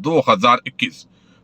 2021।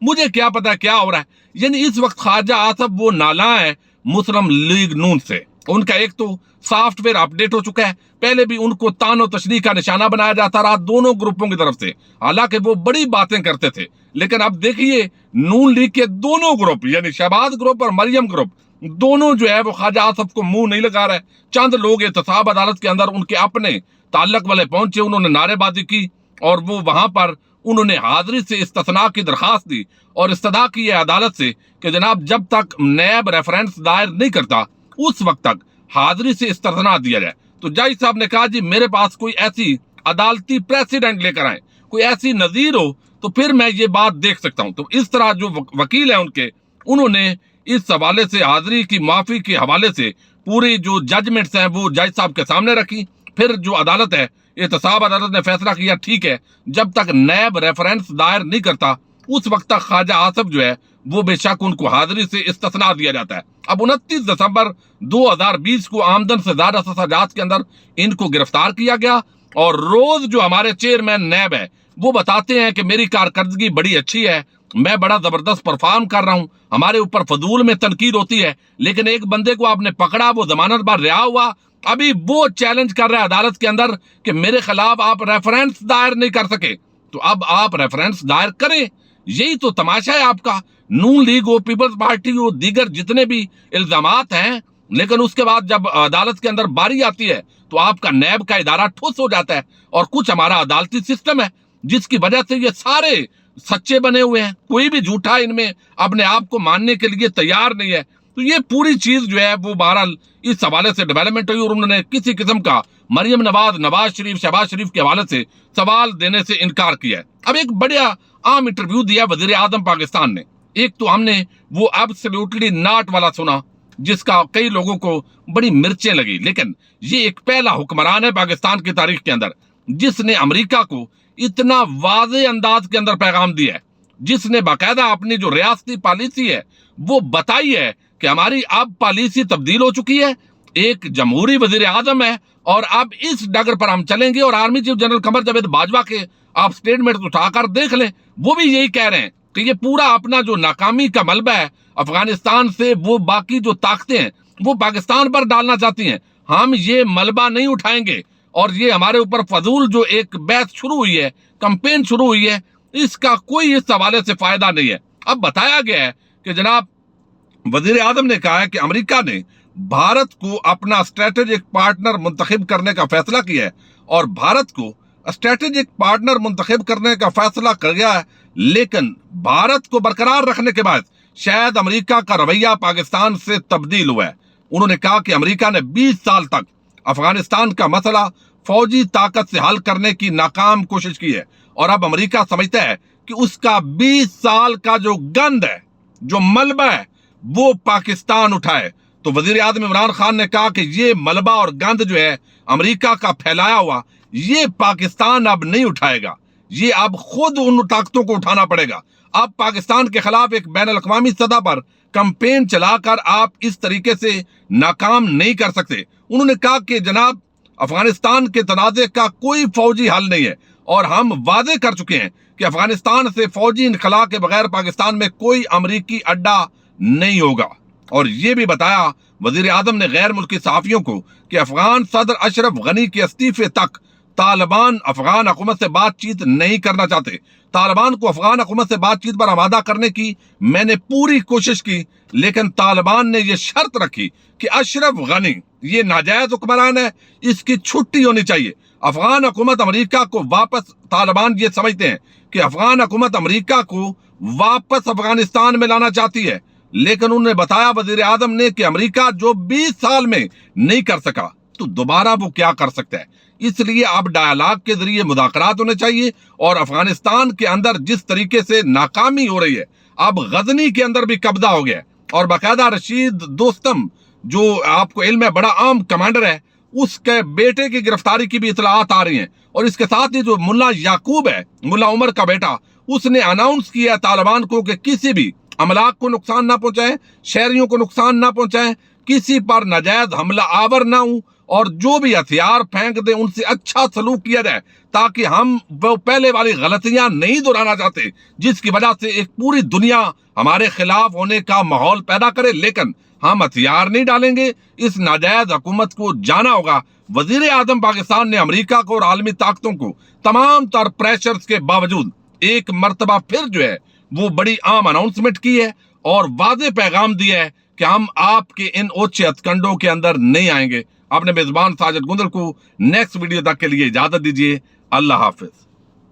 مجھے کیا پتا کیا ہو رہا ہے۔ یعنی اس وقت خواجہ آصف وہ نالاں ہے مسلم لیگ نون سے۔ ان کا ایک تو سافٹ ویئر اپڈیٹ ہو چکا ہے، پہلے بھی ان کو تان و تشنیع کا نشانہ بنایا جاتا رہا دونوں گروپوں کی طرف سے، حالانکہ وہ بڑی باتیں کرتے تھے۔ لیکن اب دیکھیے نون لیگ کے دونوں گروپ یعنی شہباز گروپ اور مریم گروپ دونوں جو ہے وہ خواجہ آصف کو منہ نہیں لگا رہے۔ چند لوگ احتساب عدالت کے اندر ان کے اپنے تعلق والے پہنچے، انہوں نے نعرے بازی کی اور وہ وہاں پر انہوں نے حاضری سے استثناء کی درخواست دی اور استدعا کی ہے عدالت سے کہ جناب جب تک نیب ریفرنس دائر نہیں کرتا اس وقت تک حاضری سے استثناء دیا جائے۔ تو جج صاحب نے کہا جی میرے پاس کوئی ایسی عدالتی پریسیڈنٹ لے کر آئیں، کوئی ایسی نظیر ہو تو پھر میں یہ بات دیکھ سکتا ہوں۔ تو اس طرح جو وکیل ہیں ان کے، انہوں نے اس حوالے سے حاضری کی معافی کے حوالے سے پوری جو ججمنٹس ہیں وہ جج صاحب کے سامنے رکھی۔ پھر جو عدالت ہے احتساب عدالت نے فیصلہ کیا ٹھیک ہے جب تک نیب ریفرنس دائر نہیں کرتا اس وقت تک خواجہ آصف جو ہے وہ بے شک ان کو حاضری سے استثناء دیا جاتا ہے۔ اب 29 دسمبر 2020 کو آمدن سے زیادہ سزاجات کے اندر ان کو گرفتار کیا گیا اور روز جو ہمارے چیئرمین نیب ہے وہ بتاتے ہیں کہ میری کارکردگی بڑی اچھی ہے، میں بڑا زبردست پرفارم کر رہا ہوں، ہمارے اوپر فضول میں تنقید ہوتی ہے، لیکن ایک بندے کو آپ نے پکڑا وہ ضمانت بار رہا ہوا، ابھی وہ چیلنج کر رہا ہے عدالت کے اندر کہ میرے خلاف آپ ریفرنس دائر نہیں کر سکے، تو اب آپ ریفرنس دائر کریں۔ یہی تو تماشا ہے آپ کا، نون لیگ ہو، پیپلز پارٹی ہو، دیگر جتنے بھی الزامات ہیں، لیکن اس کے بعد جب عدالت کے اندر باری آتی ہے تو آپ کا نیب کا ادارہ ٹھوس ہو جاتا ہے اور کچھ ہمارا عدالتی سسٹم ہے جس کی وجہ سے یہ سارے سچے بنے ہوئے ہیں، کوئی بھی جھوٹا ان میں اپنے آپ کو ماننے کے لیے تیار نہیں ہے۔ تو یہ پوری چیز جو ہے وہ بہرحال اس حوالے سے ڈیولپمنٹ ہوئی اور انہوں نے کسی قسم کا مریم نواز، نواز شریف، شہباز شریف کے حوالے سے سوال دینے سے انکار کیا ہے۔ اب ایک بڑا عام انٹرویو دیا وزیر اعظم پاکستان نے، ایک تو ہم نے وہ ایبسلیوٹلی ناٹ والا سنا جس کا کئی لوگوں کو بڑی مرچیں لگی، لیکن یہ ایک پہلا حکمران ہے پاکستان کی تاریخ کے اندر جس نے امریکہ کو اتنا واضح انداز کے اندر پیغام دیا ہے، جس نے باقاعدہ اپنی جو ریاستی پالیسی ہے وہ بتائی ہے کہ ہماری اب پالیسی تبدیل ہو چکی ہے، ایک جمہوری وزیر اعظم ہے اور اب اس ڈگر پر ہم چلیں گے۔ اور army chief general Qamar Javed Bajwa کے آپ سٹیٹمنٹ اٹھا کر دیکھ لیں، وہ بھی یہی کہہ رہے ہیں کہ یہ پورا اپنا جو ناکامی کا ملبہ ہے افغانستان سے وہ باقی جو طاقتیں ہیں وہ پاکستان پر ڈالنا چاہتی ہیں، ہم یہ ملبہ نہیں اٹھائیں گے اور یہ ہمارے اوپر فضول جو ایک بحث شروع ہوئی ہے، کمپین شروع ہوئی ہے، اس کا کوئی اس حوالے سے فائدہ نہیں ہے۔ اب بتایا گیا ہے کہ جناب وزیر اعظم نے کہا ہے کہ امریکہ نے بھارت کو اپنا اسٹریٹجک پارٹنر منتخب کرنے کا فیصلہ کیا ہے اور بھارت کو اسٹریٹجک پارٹنر منتخب کرنے کا فیصلہ کر گیا ہے، لیکن بھارت کو برقرار رکھنے کے بعد شاید امریکہ کا رویہ پاکستان سے تبدیل ہوا ہے۔ انہوں نے کہا کہ امریکہ نے 20 سال تک افغانستان کا مسئلہ فوجی طاقت سے حل کرنے کی ناکام کوشش کی ہے اور اب امریکہ سمجھتا ہے کہ اس کا 20 سال کا جو گند ہے، جو ملبہ ہے، وہ پاکستان اٹھائے۔ تو وزیر اعظم عمران خان نے کہا کہ یہ ملبہ اور گند جو ہے امریکہ کا پھیلایا ہوا، یہ پاکستان اب نہیں اٹھائے گا، یہ اب خود ان طاقتوں کو اٹھانا پڑے گا۔ اب پاکستان کے خلاف ایک بین الاقوامی سطح پر کمپین چلا کر آپ اس طریقے سے ناکام نہیں کر سکتے۔ انہوں نے کہا کہ جناب افغانستان کے تنازع کا کوئی فوجی حل نہیں ہے اور ہم واضح کر چکے ہیں کہ افغانستان سے فوجی انخلا کے بغیر پاکستان میں کوئی امریکی اڈا نہیں ہوگا۔ اور یہ بھی بتایا وزیر اعظم نے غیر ملکی صحافیوں کو کہ افغان صدر اشرف غنی کے استعفے تک طالبان افغان حکومت سے بات چیت نہیں کرنا چاہتے۔ طالبان کو افغان حکومت سے بات چیت پر آمادہ کرنے کی میں نے پوری کوشش کی، لیکن طالبان نے یہ شرط رکھی کہ اشرف غنی یہ ناجائز حکمران ہے، اس کی چھٹی ہونی چاہیے۔ افغان حکومت امریکہ کو واپس، طالبان یہ سمجھتے ہیں کہ افغان حکومت امریکہ کو واپس افغانستان میں لانا چاہتی ہے، لیکن انہوں نے بتایا وزیر اعظم نے کہ امریکہ جو 20 سال میں نہیں کر سکا تو دوبارہ وہ کیا کر سکتا ہے۔ اس لیے اب ڈائیلاگ کے ذریعے مذاکرات ہونے چاہیے اور افغانستان کے اندر جس طریقے سے ناکامی ہو رہی ہے، اب غزنی کے اندر بھی قبضہ ہو گیا ہے اور باقاعدہ رشید دوستم جو آپ کو علم ہے بڑا عام کمانڈر ہے، اس کے بیٹے کی گرفتاری کی بھی اطلاعات آ رہی ہیں اور اس کے ساتھ ہی جو ملا یعقوب ہے، ملا عمر کا بیٹا، اس نے اناؤنس کیا ہے طالبان کو کہ کسی بھی املاک کو نقصان نہ پہنچائیں، شہریوں کو نقصان نہ پہنچائیں، کسی پر ناجائز حملہ آور نہ ہوں اور جو بھی ہتھیار پھینک دیں ان سے اچھا سلوک کیا جائے، تاکہ ہم وہ پہلے والی غلطیاں نہیں دہرانا چاہتے جس کی وجہ سے ایک پوری دنیا ہمارے خلاف ہونے کا ماحول پیدا کرے، لیکن ہم ہتھیار نہیں ڈالیں گے۔ اس ناجائز حکومت کو جانا ہوگا۔ وزیر اعظم پاکستان نے امریکہ کو اور عالمی طاقتوں کو تمام تر پریشرز کے باوجود ایک مرتبہ پھر جو ہے وہ بڑی عام اناؤنسمنٹ کی ہے اور واضح پیغام دیا ہے کہ ہم آپ کے ان اوچھے ہتھ کنڈوں کے اندر نہیں آئیں گے۔ اپنے میزبان ساجد گندل کو نیکسٹ ویڈیو تک کے لیے اجازت دیجیے۔ اللہ حافظ۔